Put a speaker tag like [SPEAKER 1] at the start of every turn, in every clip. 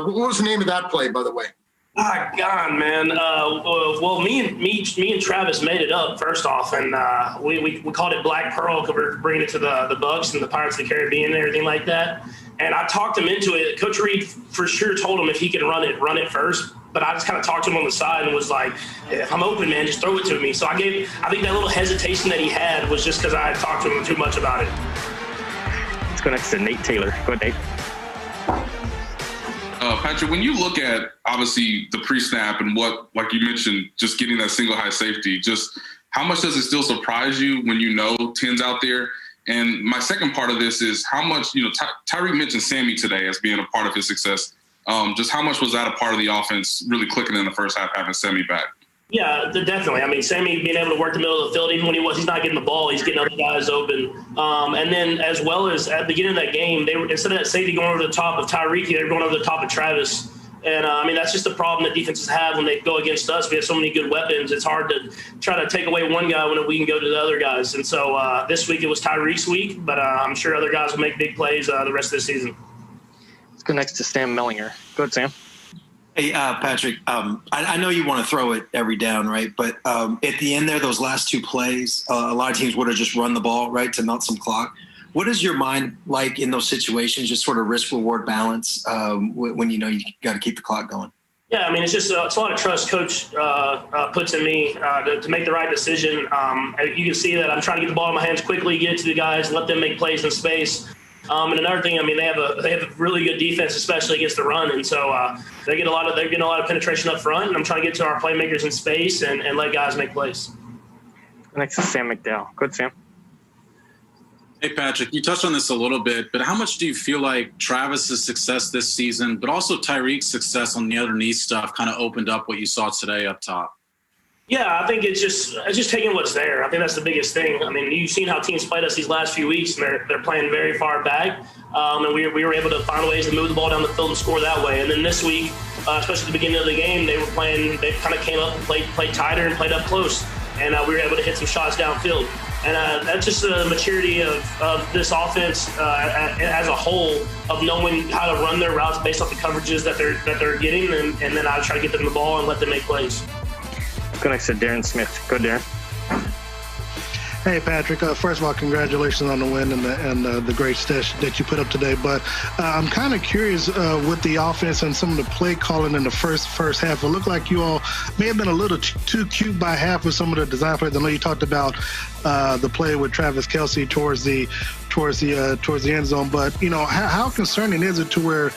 [SPEAKER 1] What was the name of that play, by the way?
[SPEAKER 2] God, man. Well, me and Travis made it up first off, and we called it Black Pearl because we're bringing it to the Bucs and the Pirates of the Caribbean and everything like that. And I talked him into it. Coach Reed for sure told him if he could run it first. But I just kind of talked to him on the side and was like, if I'm open, man, just throw it to me. So I think that little hesitation that he had was just because I had talked to him too much about it.
[SPEAKER 3] Let's go next to Nate Taylor. Go ahead, Nate.
[SPEAKER 4] Patrick, when you look at, obviously, the pre-snap and what, like you mentioned, just getting that single high safety, just how much does it still surprise you when you know 10's out there? And my second part of this is how much, Tyreek mentioned Sammy today as being a part of his success. Just how much was that a part of the offense really clicking in the first half, having Sammy back?
[SPEAKER 2] Yeah, definitely. I mean, Sammy being able to work the middle of the field, even when he's not getting the ball, he's getting other guys open. And then as well as at the beginning of that game, they were, instead of that safety going over the top of Tyreek, they were going over the top of Travis. And, I mean, that's just the problem that defenses have when they go against us. We have so many good weapons. It's hard to try to take away one guy when we can go to the other guys. And so this week it was Tyreek's week, but I'm sure other guys will make big plays the rest of the season.
[SPEAKER 3] Let's go next to Sam Mellinger. Go ahead, Sam.
[SPEAKER 5] Hey, Patrick, I know you want to throw it every down, right? But at the end there, those last two plays, a lot of teams would have just run the ball, right, to melt some clock. What is your mind like in those situations, just sort of risk-reward balance when you know you got to keep the clock going?
[SPEAKER 2] Yeah, I mean, it's just it's a lot of trust Coach puts in me to make the right decision. You can see that I'm trying to get the ball in my hands quickly, get it to the guys, let them make plays in space. And another thing, I mean, they have a really good defense, especially against the run, and so they're getting a lot of penetration up front. And I'm trying to get to our playmakers in space and let guys make plays.
[SPEAKER 3] Next is Sam McDowell. Go ahead, Sam.
[SPEAKER 6] Hey, Patrick, you touched on this a little bit, but how much do you feel like Travis's success this season, but also Tyreek's success on the underneath stuff, kind of opened up what you saw today up top?
[SPEAKER 2] Yeah, I think it's just taking what's there. I think that's the biggest thing. I mean, you've seen how teams played us these last few weeks, and they're playing very far back. And we were able to find ways to move the ball down the field and score that way. And then this week, especially at the beginning of the game, they kind of came up and played tighter and played up close. And we were able to hit some shots downfield. And that's just the maturity of this offense as a whole, of knowing how to run their routes based off the coverages that they're getting, and then I try to get them the ball and let them make plays.
[SPEAKER 3] Go next to Darren Smith. Go, Darren.
[SPEAKER 7] Hey, Patrick. First of all, congratulations on the win and the great stats that you put up today. But I'm kind of curious with the offense and some of the play calling in the first half. It looked like you all may have been a little too cute by half with some of the design plays. I know you talked about the play with Travis Kelce towards the end zone. But how concerning is it to where,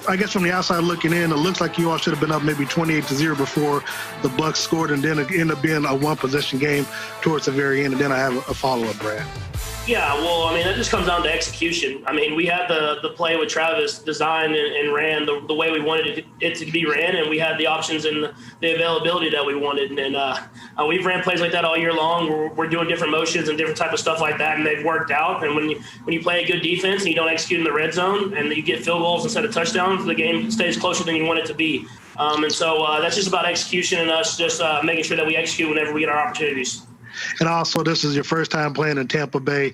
[SPEAKER 7] I guess from the outside looking in, it looks like you all should have been up maybe 28-0 before the Bucs scored, and then it ended up being a one-possession game towards the very end. And then I have a follow-up, Brad.
[SPEAKER 2] Yeah, well, I mean, that just comes down to execution. I mean, we had the play with Travis designed and ran the way we wanted it to be ran, and we had the options and the availability that we wanted. And we've ran plays like that all year long. We're doing different motions and different type of stuff like that, and they've worked out. And when you play a good defense and you don't execute in the red zone and you get field goals instead of touchdowns, the game stays closer than you want it to be. And so that's just about execution and us just making sure that we execute whenever we get our opportunities.
[SPEAKER 7] And also, this is your first time playing in Tampa Bay.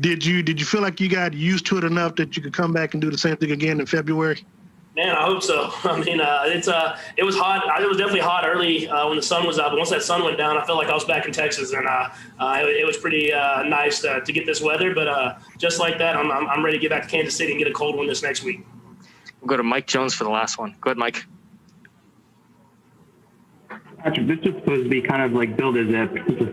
[SPEAKER 7] Did you feel like you got used to it enough that you could come back and do the same thing again in February?
[SPEAKER 2] Man, I hope so. I mean, it was hot. It was definitely hot early when the sun was out. But once that sun went down, I felt like I was back in Texas, and it was pretty nice to get this weather. But just like that, I'm ready to get back to Kansas City and get a cold one this next week.
[SPEAKER 3] We'll go to Mike Jones for the last one. Go ahead, Mike.
[SPEAKER 8] Patrick, this is supposed to be kind of like billed as a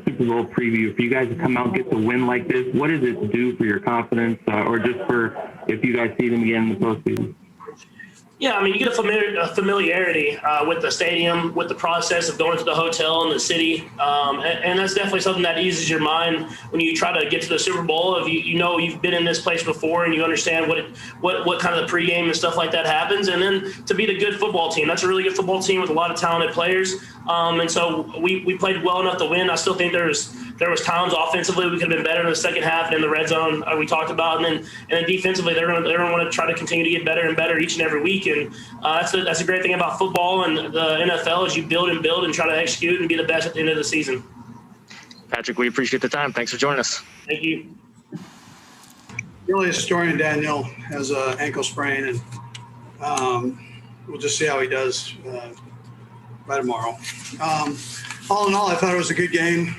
[SPEAKER 8] Super Bowl preview. If you guys come out and get the win like this, what does it do for your confidence, or just for if you guys see them again in the postseason?
[SPEAKER 2] Yeah, I mean, you get a familiarity with the stadium, with the process of going to the hotel in the city, and that's definitely something that eases your mind when you try to get to the Super Bowl. If you know you've been in this place before and you understand what kind of the pregame and stuff like that happens, and then to beat a good football team. That's a really good football team with a lot of talented players, and so we played well enough to win. I still think there was times offensively we could have been better in the second half and in the red zone we talked about, and then defensively they're going to want to try to continue to get better and better each and every week. And that's a great thing about football and the NFL is you build and try to execute and be the best at the end of the season.
[SPEAKER 3] Patrick, we appreciate the time. Thanks for joining us.
[SPEAKER 2] Thank you.
[SPEAKER 9] Really, historian Daniel has an ankle sprain, and we'll just see how he does by tomorrow. All in all, I thought it was a good game.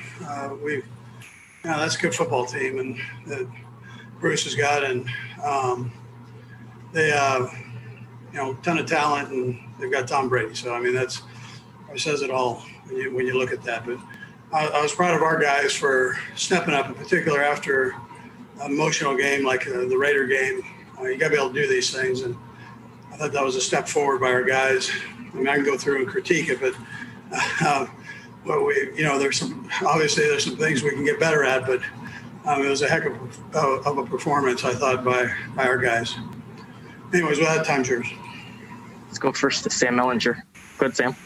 [SPEAKER 9] That's a good football team, and that Bruce has got, and they have ton of talent, and they've got Tom Brady. So I mean, that says it all when you look at that. But I was proud of our guys for stepping up, in particular after an emotional game like the Raider game. You got to be able to do these things, and I thought that was a step forward by our guys. I mean, I can go through and critique it, but there's some things we can get better at. But it was a heck of a performance, I thought, by our guys. Anyways, well, that time's yours.
[SPEAKER 3] Let's go first to Sam Ellinger. Go ahead, Sam.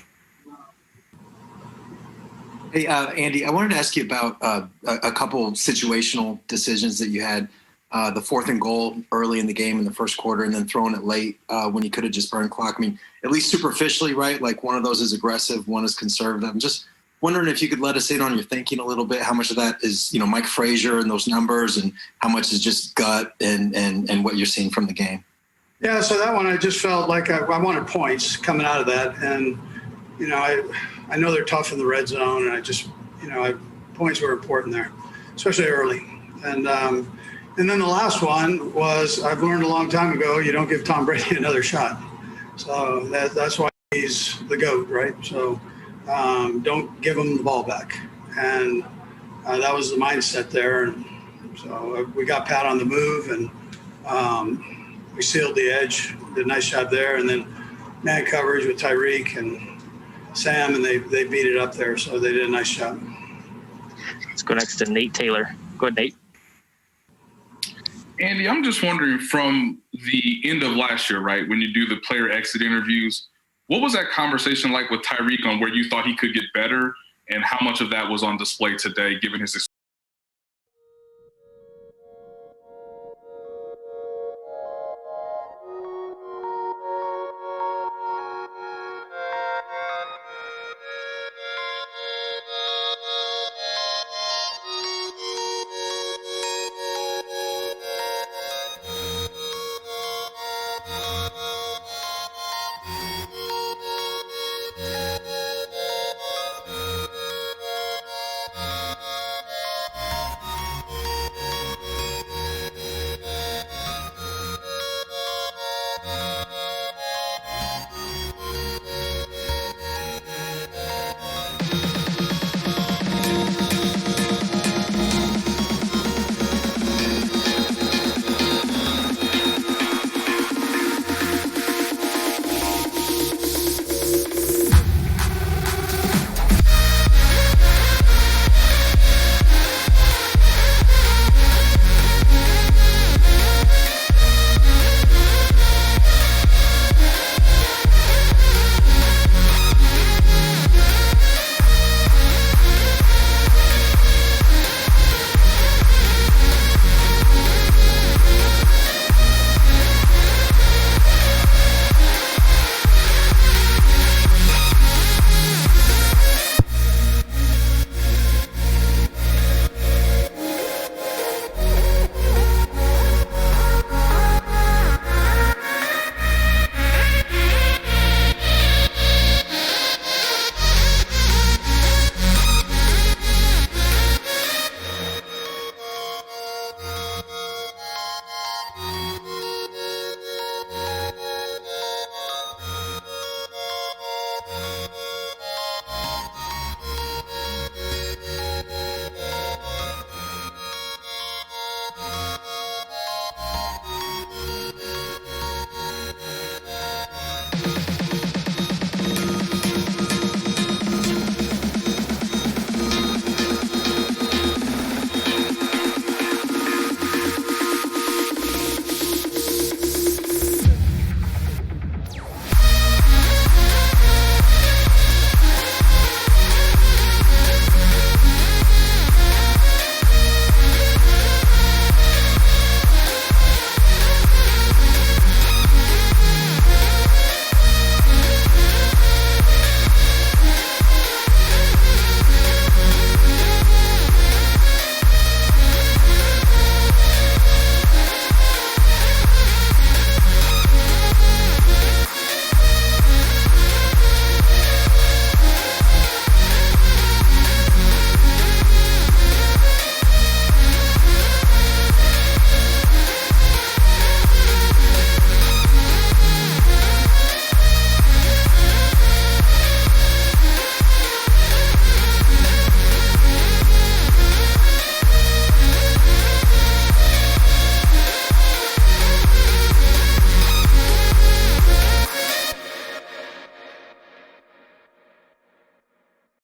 [SPEAKER 5] Hey, Andy, I wanted to ask you about a couple situational decisions that you had. The 4th and goal early in the game in the first quarter, and then throwing it late when you could have just burned clock. I mean, at least superficially, right? Like one of those is aggressive, one is conservative. I'm just wondering if you could let us in on your thinking a little bit. How much of that is, Mike Frazier and those numbers, and how much is just gut and what you're seeing from the game?
[SPEAKER 9] Yeah, so that one I just felt like I wanted points coming out of that, and I know they're tough in the red zone, and I just points were important there, especially early, and then the last one was I've learned a long time ago you don't give Tom Brady another shot, so that's why he's the GOAT, right? So don't give him the ball back, and that was the mindset there, and so we got Pat on the move, and we sealed the edge, did a nice job there, and then man coverage with Tyreek and Sam, and they beat it up there, so they did a nice job.
[SPEAKER 3] Let's go next to Nate Taylor. Go ahead, Nate.
[SPEAKER 4] Andy, I'm just wondering, from the end of last year, right, when you do the player exit interviews, what was that conversation like with Tyreek on where you thought he could get better, and how much of that was on display today given his experience?